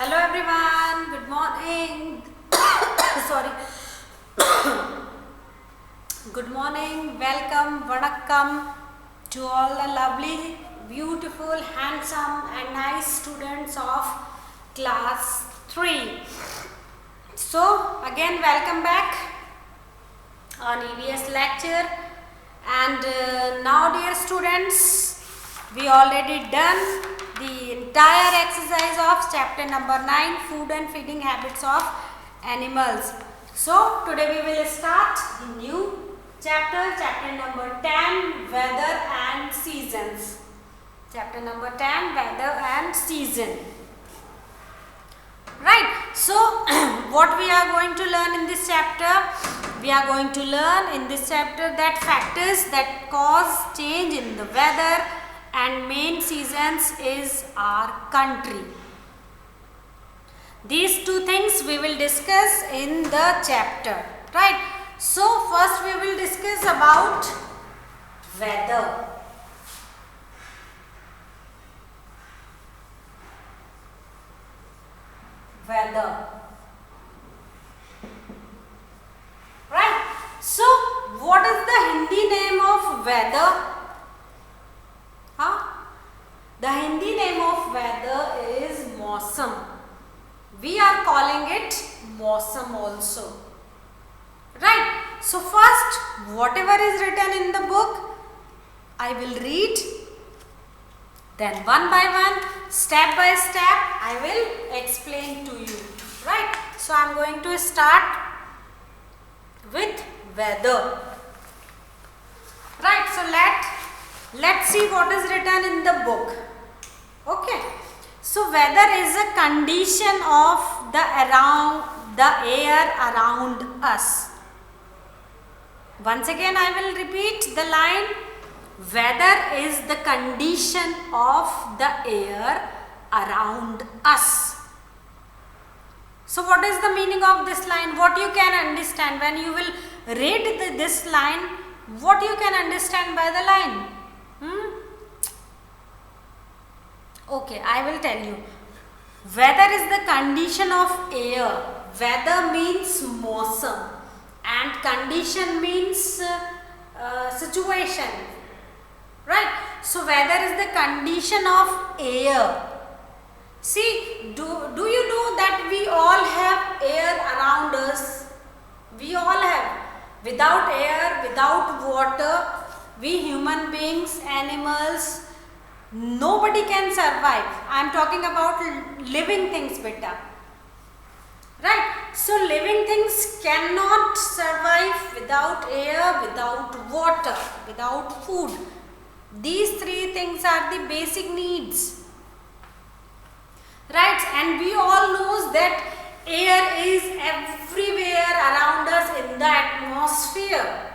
Hello everyone, good morning. Sorry. Good morning, welcome, vanakkam to all the lovely, beautiful, handsome and nice students of class 3. So again welcome back on EVS lecture and now dear students, we already done the entire exercise of chapter number 9, food and feeding habits of animals. So today we will start the new chapter number 10, weather and seasons. Chapter number 10, weather and season. Right, so what we are going to learn in this chapter? We are going to learn in this chapter that factors that cause change in the weather and main seasons is our country. These two things we will discuss in the chapter, right? So first we will discuss about weather. Weather. Right? So what is the Hindi name of weather? The Hindi name of weather is Mausam. We are calling it Mausam also. Right? So first, whatever is written in the book, I will read. Then one by one, step by step, I will explain to you. Right? So I am going to start with weather. Right? So let's see what is written in the book. Okay. So weather is a condition of the air around us. Once again I will repeat the line. Weather is the condition of the air around us. So what is the meaning of this line? What you can understand when you will read this line? What you can understand by the line? Okay, I will tell you. Weather is the condition of air. Weather means mausam and condition means situation. Right? So weather is the condition of air. See, do you know that we all have air around us? We all have. Without air, without water, we human beings, animals, nobody can survive. I am talking about living things, beta. Right? So living things cannot survive without air, without water, without food. These three things are the basic needs. Right? And we all know that air is everywhere around us in the atmosphere.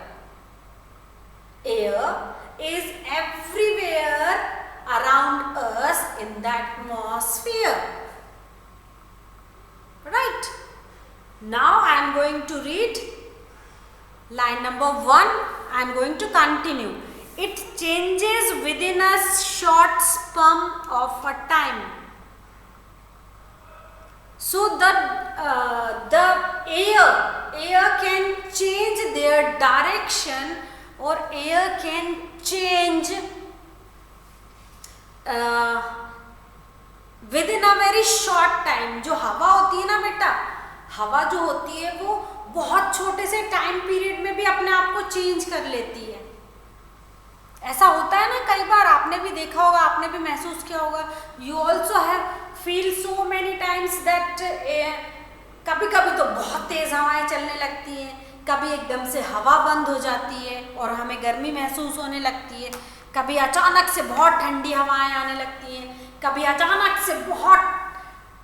Air is everywhere around us in the atmosphere. Right? Now I am going to read line number 1. I am going to continue. It changes within a short span of a time. So the air can change their direction or air can change within a very short time. जो हवा होती है ना बेटा, हवा जो होती है वो बहुत छोटे से टाइम पीरियड में भी अपने आप को चेंज कर लेती है. ऐसा होता है ना, कई बार आपने भी देखा होगा, आपने भी महसूस किया होगा. You also have feel so many times that कभी कभी तो बहुत तेज हवाएं चलने लगती हैं, कभी एकदम से हवा बंद हो जाती है और हमें गर्मी महसूस होने लगती है, कभी अचानक से बहुत ठंडी हवाएं आने लगती हैं, कभी अचानक से बहुत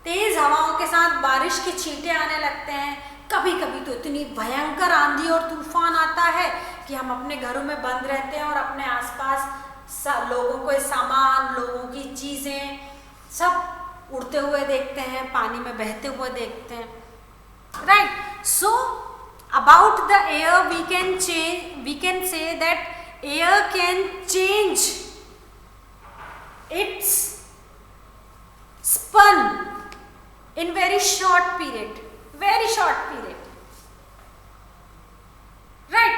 तेज हवाओं के साथ बारिश के छींटे आने लगते हैं, कभी कभी तो इतनी भयंकर आंधी और तूफान आता है कि हम अपने घरों में बंद रहते हैं और अपने आसपास लोगों के सामान, लोगों की चीज़ें सब उड़ते हुए देखते हैं, पानी में बहते हुए देखते हैं. Right? So about the air we can say that air can change its spun short period, very short period, right?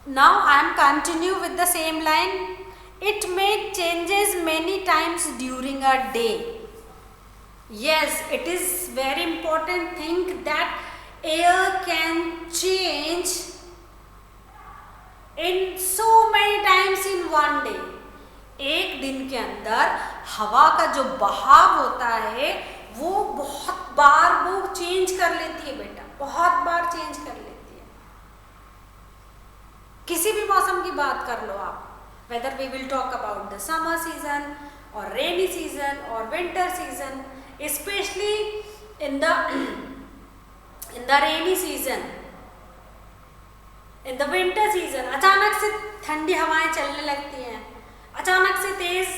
Now I am continue with the same line. It may changes many times during a day. Yes, it is very important thing that air can change in so many times in one day. एक दिन के अंदर हवा का जो बहाव होता है वो बहुत बार वो चेंज कर लेती है बेटा, बहुत बार चेंज कर लेती है। किसी भी मौसम की बात कर लो आप, whether we will talk about the summer season or rainy season or winter season, especially in the rainy season, in the winter season, अचानक से ठंडी हवाएं चलने लगती हैं, अचानक से तेज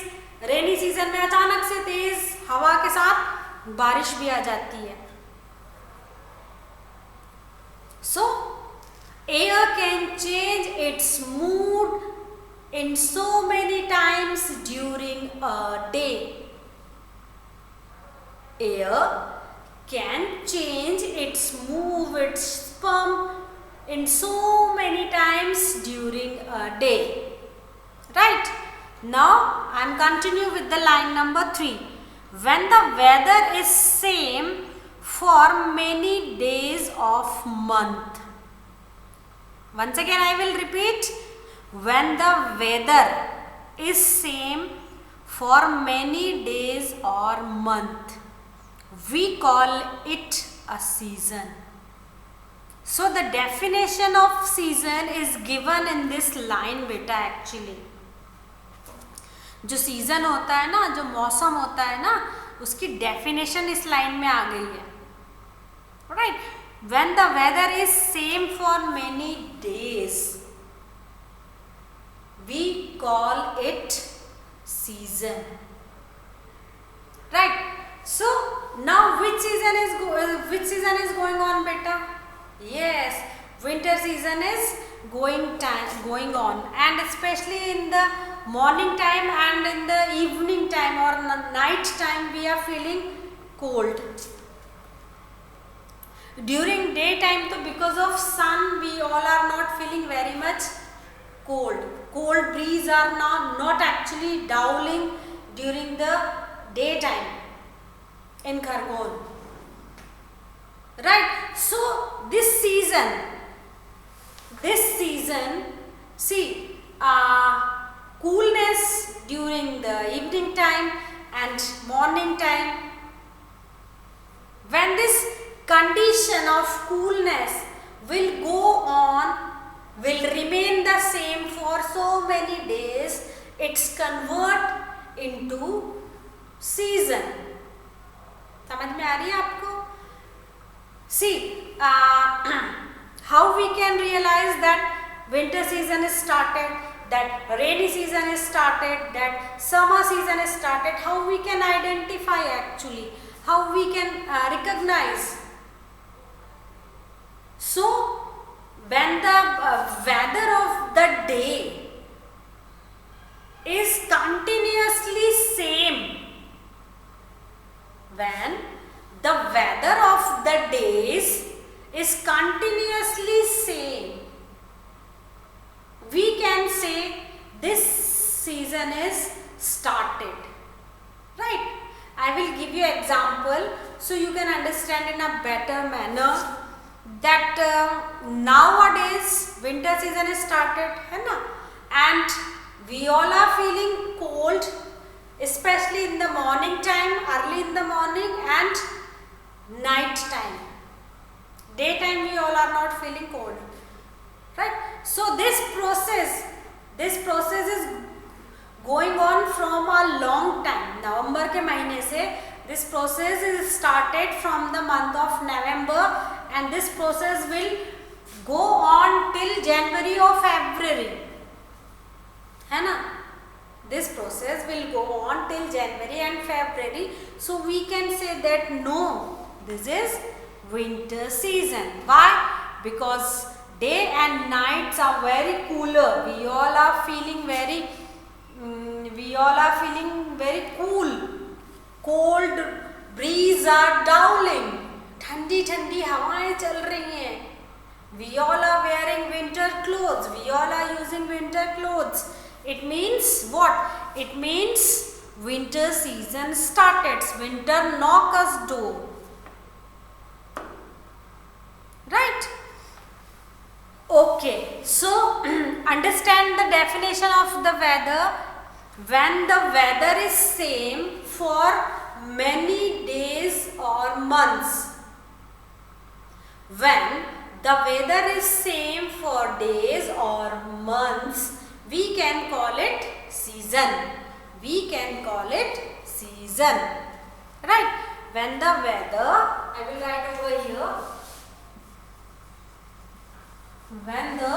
रेनी सीजन में अचानक से तेज हवा के साथ बारिश भी आ जाती है। So air can change its mood in so many times during a day. Air can change its move, its pump in so many times during a day, right? Now I am continue with the line number 3. When the weather is same for many days of month. Once again I will repeat. When the weather is same for many days or month, we call it a season. So the definition of season is given in this line beta actually. जो season होता है ना, जो मौसम होता है ना, उसकी डेफिनेशन इस लाइन में आ गई है, right? When the weather is same for many days we call it season, right? So now which season is going on beta? Yes, winter season is going on, and especially in the morning time and in the evening time or night time we are feeling cold. During daytime so because of sun we all are not feeling very much cold breeze are not actually dowling during the daytime in Khargone, right? So this season see coolness during the evening time and morning time. When this condition of coolness will remain the same for so many days, it's convert into season. समझ में आ रही है आपको? See, how we can realize that winter season is started, that rainy season is started, that summer season is started? How we can identify actually? How we can recognize? So when the weather of the day is continuously same, when the weather of the days is continuously same, we can say this season is started, right? I will give you example so you can understand in a better manner that nowadays winter season is started, है ना? And we all are feeling cold, especially in the morning time, early in the morning and night time. Daytime we all are not feeling cold, right? So this process is going on from a long time. नवंबर के महीने से this process is started from the month of November, and this process will go on till January or February, है ना? This process will go on till January and February. So we can say that no, this is winter season. Why? Because day and nights are very cooler. We all are feeling very cool. Cold breeze are dowling. ठंडी ठंडी हवाएं चल रही हैं. We all are wearing winter clothes. We all are using winter clothes. It means what? It means winter season started. Winter knock us door. Right? Okay. So understand the definition of the weather. When the weather is same for many days or months. When the weather is same for days or months, we can call it season. We can call it season. Right? When the weather, I will write over here. When the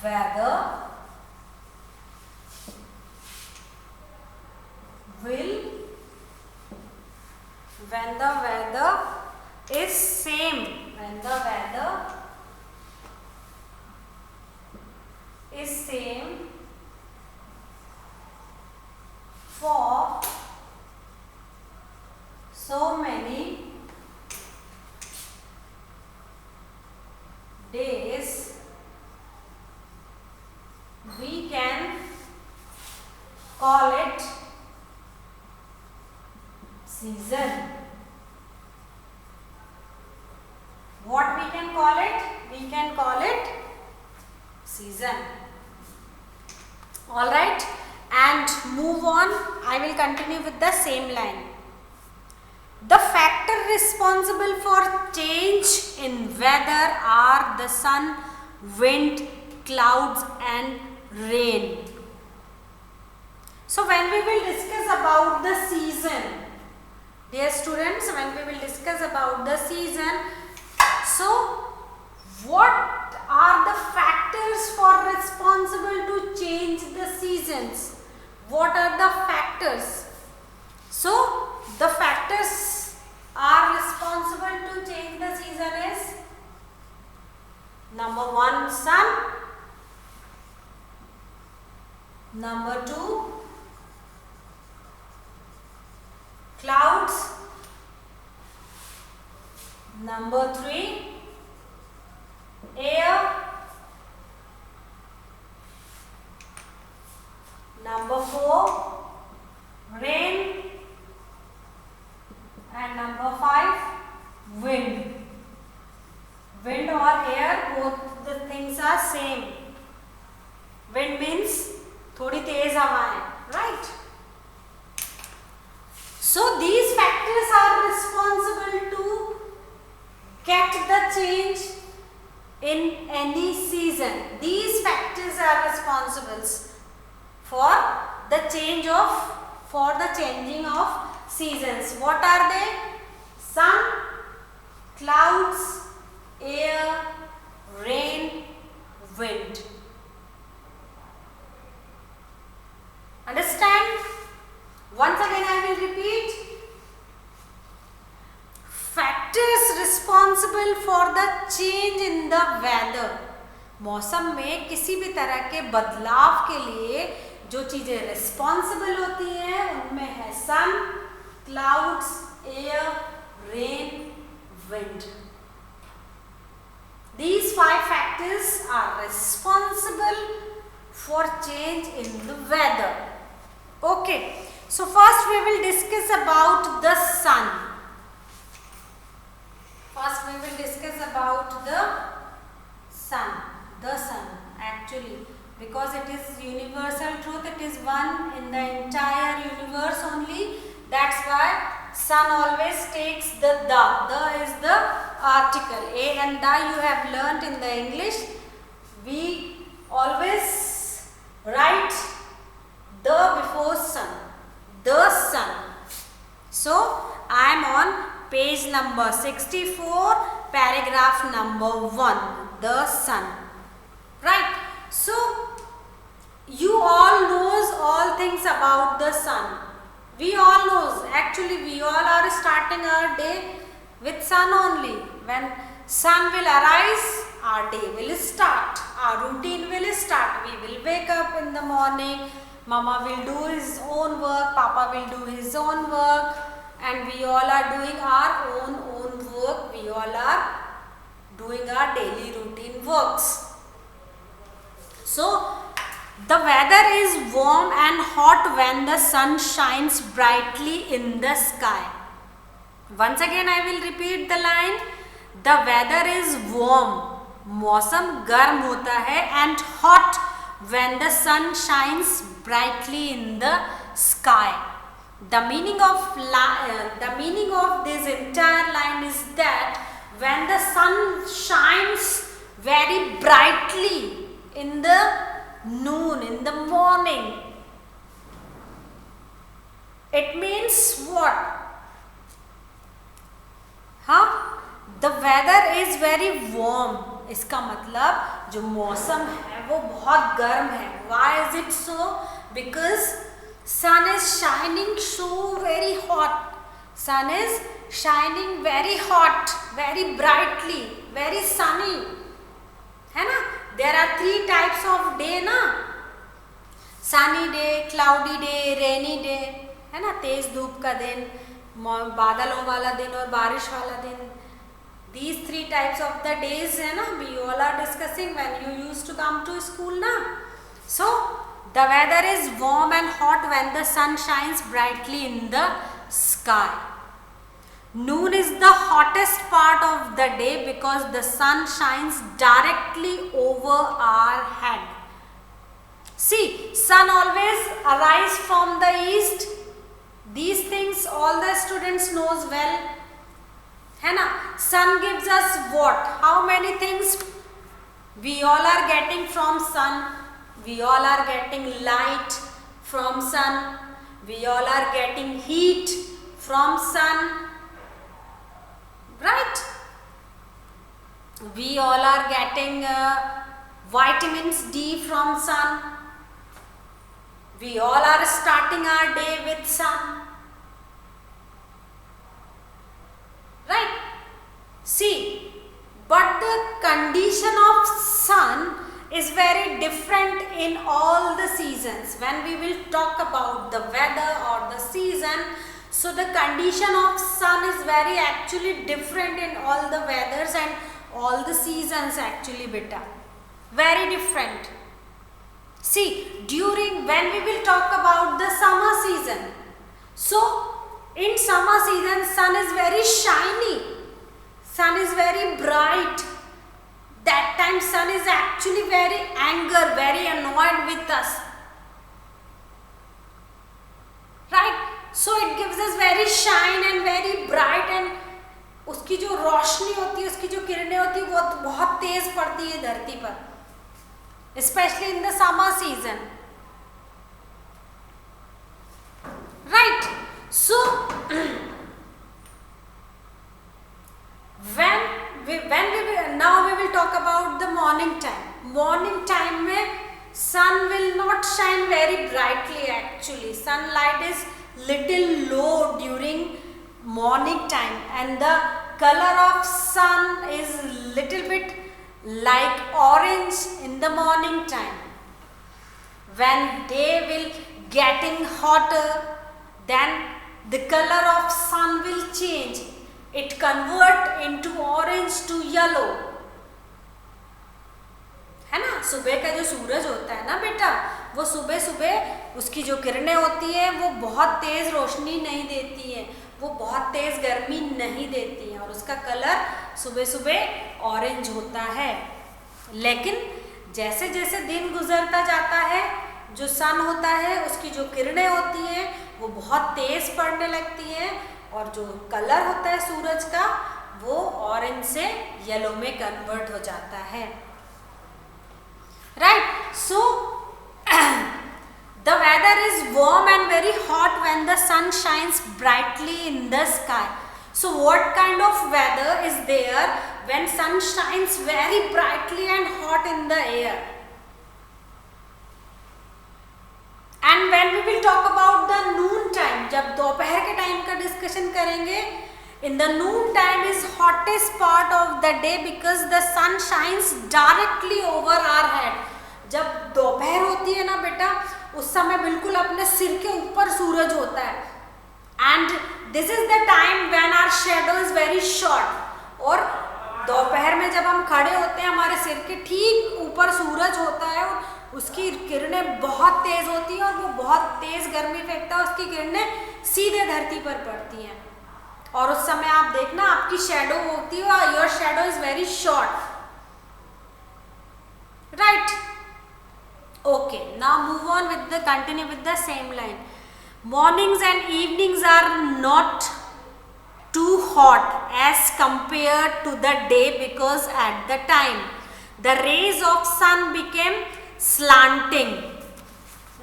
weather is same, when the weather is same for so many days, we can call it season. What we can call it? We can call it season. All right, and move on. I will continue with the same line. The factor responsible for change in weather are the sun, wind, clouds and rain. So when we will discuss about the season, dear students, when we will discuss about the season, so what are the factors for responsible to change the seasons? What are the factors? So the factors are responsible to change the season is number 1 sun, number 2 clouds, number 3 air, number 4 rain and number 5 wind. Wind or air, both the things are same. Wind means थोड़ी तेज हवाएं, right? So these factors are responsible to get the change in any season. These factors are responsible for the changing of seasons. What are they? Sun, clouds, air, rain, wind. Understand? Once again I will repeat. Factors responsible for the change in the weather. मौसम में किसी भी तरह के बदलाव के लिए जो चीजें रिस्पॉन्सिबल होती हैं उनमें है sun, clouds, air, rain, wind. These 5 factors are responsible for change in the weather. Okay, so first we will discuss about the sun. First we will discuss about the sun. The sun, actually, because it is universal truth, it is one in the entire universe only. That's why sun always takes the. The is the article. A and the you have learnt in the English. We always write the before sun. The sun. So I am on page number 64, paragraph number 1. The sun. Right. So you all knows all things about the sun. We all knows. Actually, we all are starting our day with sun only. When sun will arise, our day will start. Our routine will start. We will wake up in the morning. Mama will do his own work, Papa will do his own work, and we all are doing our own work. We all are doing our daily routine works. So the weather is warm and hot when the sun shines brightly in the sky. Once again I will repeat the line. The weather is warm, मौसम गर्म होता है, and hot when the sun shines brightly in the sky. The meaning of this entire line is that when the sun shines very brightly in the noon, in the morning, it means what? The weather is very warm. इसका मतलब जो मौसम है वो बहुत गर्म है. Why is it so? Because sun is shining so very hot. Sun is shining very hot, very brightly, very sunny. है ना? There are 3 types of day ना. Sunny day, cloudy day, rainy day. है ना? तेज धूप का दिन, बादलों वाला दिन और बारिश वाला दिन. These 3 types of the days है ना, we all are discussing when you used to come to school ना. So the weather is warm and hot when the sun shines brightly in the sky. Noon is the hottest part of the day because the sun shines directly over our head. See, sun always arises from the east. These things all the students knows well. है ना? Sun gives us what? How many things we all are getting from sun? We all are getting light from sun. We all are getting heat from sun. Right? We all are getting vitamins D from sun. We all are starting our day with sun. Right? See, but the condition of sun is very different in all the seasons. When we will talk about the weather or the season, so the condition of sun is very actually different in all the weathers and all the seasons actually beta. Very different. See, when we will talk about the summer season, so in summer season sun is very shiny, sun is very bright. That time sun is actually very angry, very annoyed with us. Right? So it gives us very shine and very bright, and उसकी जो रोशनी होती है, उसकी जो किरणें होती है वो बहुत तेज पड़ती है धरती पर, especially in the summer season. Right? So now we will talk about the morning time. Morning time में sun will not shine very brightly actually. Sunlight is little low during morning time, and the color of sun is little bit like orange in the morning time. When day will getting hotter, then the color of sun will change. It convert into orange to yellow. है ना? सुबह का जो सूरज होता है ना बेटा, वो सुबह सुबह उसकी जो किरणें होती है वो बहुत तेज रोशनी नहीं देती है, वो बहुत तेज गर्मी नहीं देती है, और उसका कलर सुबह सुबह ऑरेंज होता है. लेकिन जैसे जैसे दिन गुजरता जाता है, जो सन होता है उसकी जो किरणें होती हैं वो बहुत तेज पड़ने लगती हैं, और जो कलर होता है सूरज का वो ऑरेंज से येलो में कन्वर्ट हो जाता है. Right? So the weather is warm and very hot when the sun shines brightly in the sky. So what kind of weather is there when sun shines very brightly and hot in the air? And when we will talk about the noon time, जब दोपहर के time का discussion करेंगे, in the noon time is hottest part of the day because the sun shines directly over our head. जब दोपहर होती है ना बेटा, उस समय बिल्कुल अपने सिर के ऊपर सूरज होता है, and this is the time when our shadow is very short. और दोपहर में जब हम खड़े होते हैं हमारे सिर के ठीक ऊपर सूरज होता है और उसकी किरणें बहुत तेज होती हैं और वो बहुत तेज गर्मी फेंकता है, उसकी किरणें सीधे धरती पर पड़ती हैं और उस समय आप देखना आपकी शैडो होती है, your shadow is very short, right. Okay, now move on with the continue with the same line. Mornings and evenings are not too hot as compared to the day because at the time the rays of sun became slanting,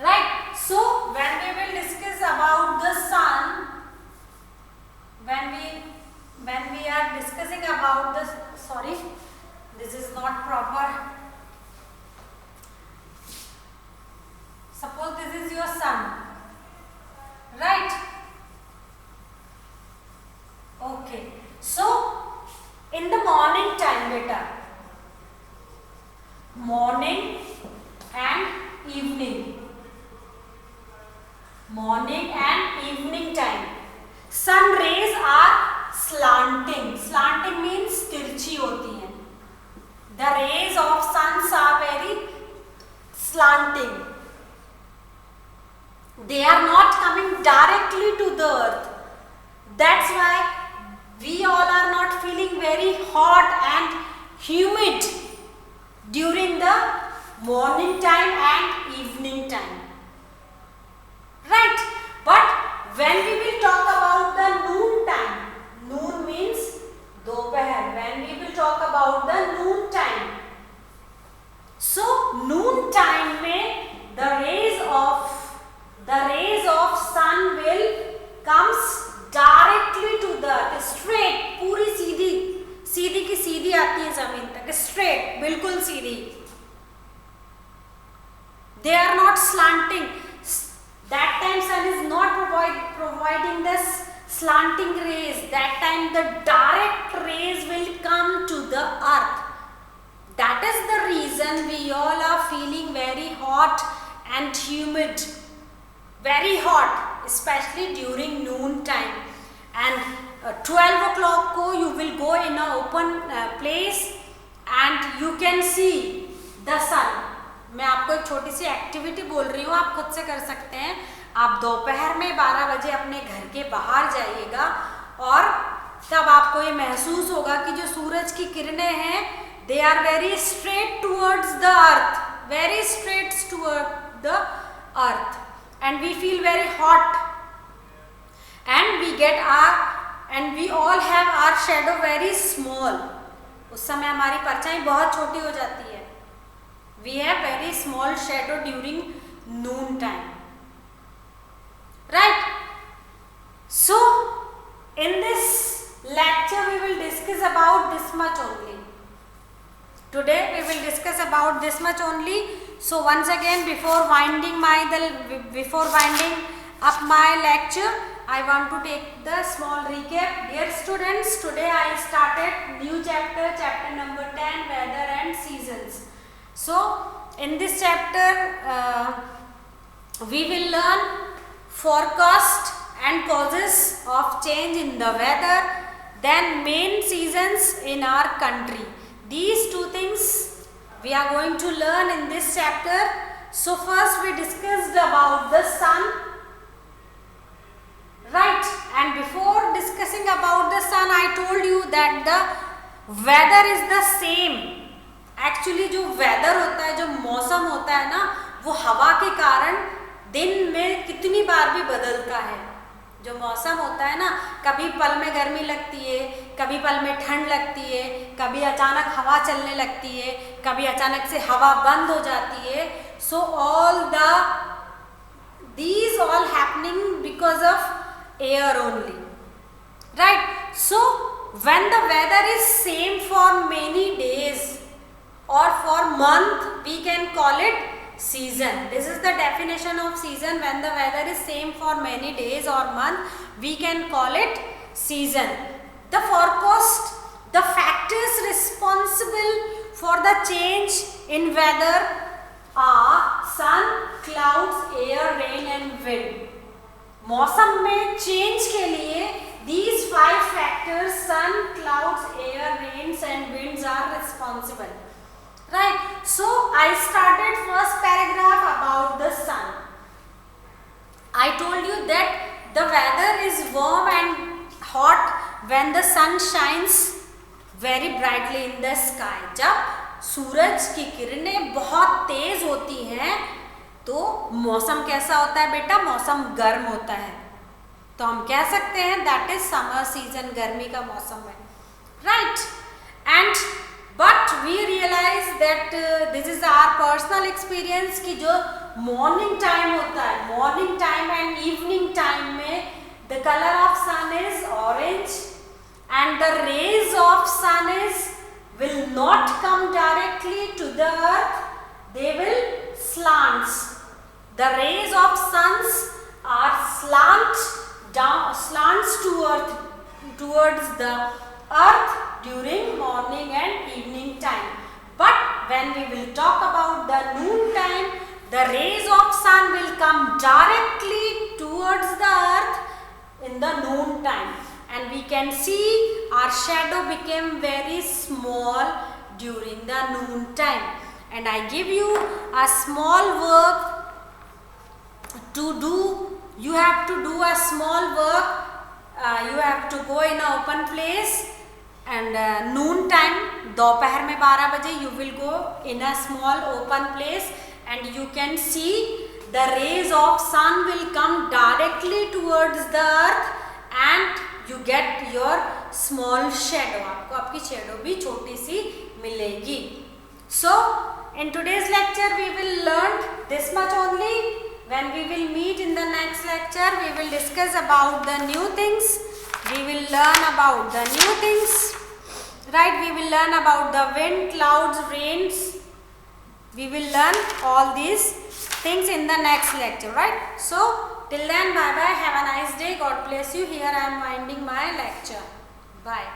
right? So when we will discuss about the sun, when we are discussing about the, sorry, this is not proper. Suppose this is your sun, right? Okay, so in the morning time beta, morning and evening, morning and evening time sun rays are slanting. Slanting means तिरछी होती है। The rays of suns are very slanting. They are not coming directly to the earth. That's why we all are not feeling very hot and humid during the morning time and evening time, right? But when we will talk about the noon time, noon means दोपहर, when we will talk about the noon time, so noon time में the rays of sun will comes directly to the earth, straight, पूरी सीधी सीधी की सीधी आती है जमीन तक, straight, बिल्कुल सीधी। They are not slanting, that time sun is not providing the slanting rays, that time the direct rays will come to the earth. That is the reason we all are feeling very hot and humid, very hot, especially during noon time, and 12 o'clock ko you will go in a open place and you can see the sun. मैं आपको एक छोटी सी activity बोल रही हूँ, आप खुद से कर सकते हैं। आप दोपहर में 12 बजे अपने घर के बाहर जाइएगा और तब आपको ये महसूस होगा कि जो सूरज की किरणें हैं they are very straight towards the earth, very straight toward the earth, and we feel very hot and we all have our shadow very small. उस समय हमारी परछाई बहुत छोटी हो जाती है। We have very small shadow during noon time, right? So in this lecture we will discuss about this much only. Today we will discuss about this much only. So once again, before winding up my lecture, I want to take the small recap. Dear students, today I started new chapter number 10, weather and seasons. So in this chapter we will learn forecast and causes of change in the weather, then main seasons in our country. These two things we are going to learn in this chapter. So first we discussed about the sun, right? And before discussing about the sun, I told you that the weather is the same. Actually जो weather होता है, जो मौसम होता है ना, वो हवा के कारण दिन में कितनी बार भी बदलता है। जो मौसम होता है ना, कभी पल में गर्मी लगती है, कभी पल में ठंड लगती है, कभी अचानक हवा चलने लगती है, कभी अचानक से हवा बंद हो जाती है। सो these all happening because of air only, right? So when the weather is same for many days or for month, we can call it season. This is the definition of season. When the weather is same for many days or month, we can call it season. The forecast, the factors responsible for the change in weather are sun, clouds, air, rain and wind. मौसम में change के लिए these 5 factors, sun, clouds, air, rains and winds are responsible. Right? So I started first paragraph about the sun. I told you that the weather is warm and hot when the sun shines very brightly in the sky. जब सूरज की किरणें बहुत तेज होती हैं तो मौसम कैसा होता है बेटा? मौसम गर्म होता है. तो हम कह सकते हैं दैट इज समर सीजन, गर्मी का मौसम है. Right? And but we realise that this is our personal experience कि जो मॉर्निंग टाइम होता है, morning time and evening time में the colour of sun is orange and the rays of sun is will not come directly to the earth, they will slants. The rays of suns are slants towards the earth during morning and evening time. But when we will talk about the noon time, the rays of sun will come directly towards the earth in the noon time. And we can see our shadow became very small during the noon time. And I give you a small work to do. You have to do a small work. You have to go in an open place and noon time, दोपहर में 12 बजे you will go in a small open place and you can see the rays of sun will come directly towards the earth and you get your small shadow. आपको आपकी shadow भी छोटी सी मिलेगी. So in today's lecture we will learn this much only. When we will meet in the next lecture, we will discuss about the new things. We will learn about the new things. Right? We will learn about the wind, clouds, rains. We will learn all these things in the next lecture. Right? So till then, bye bye. Have a nice day. God bless you. Here I am winding my lecture. Bye.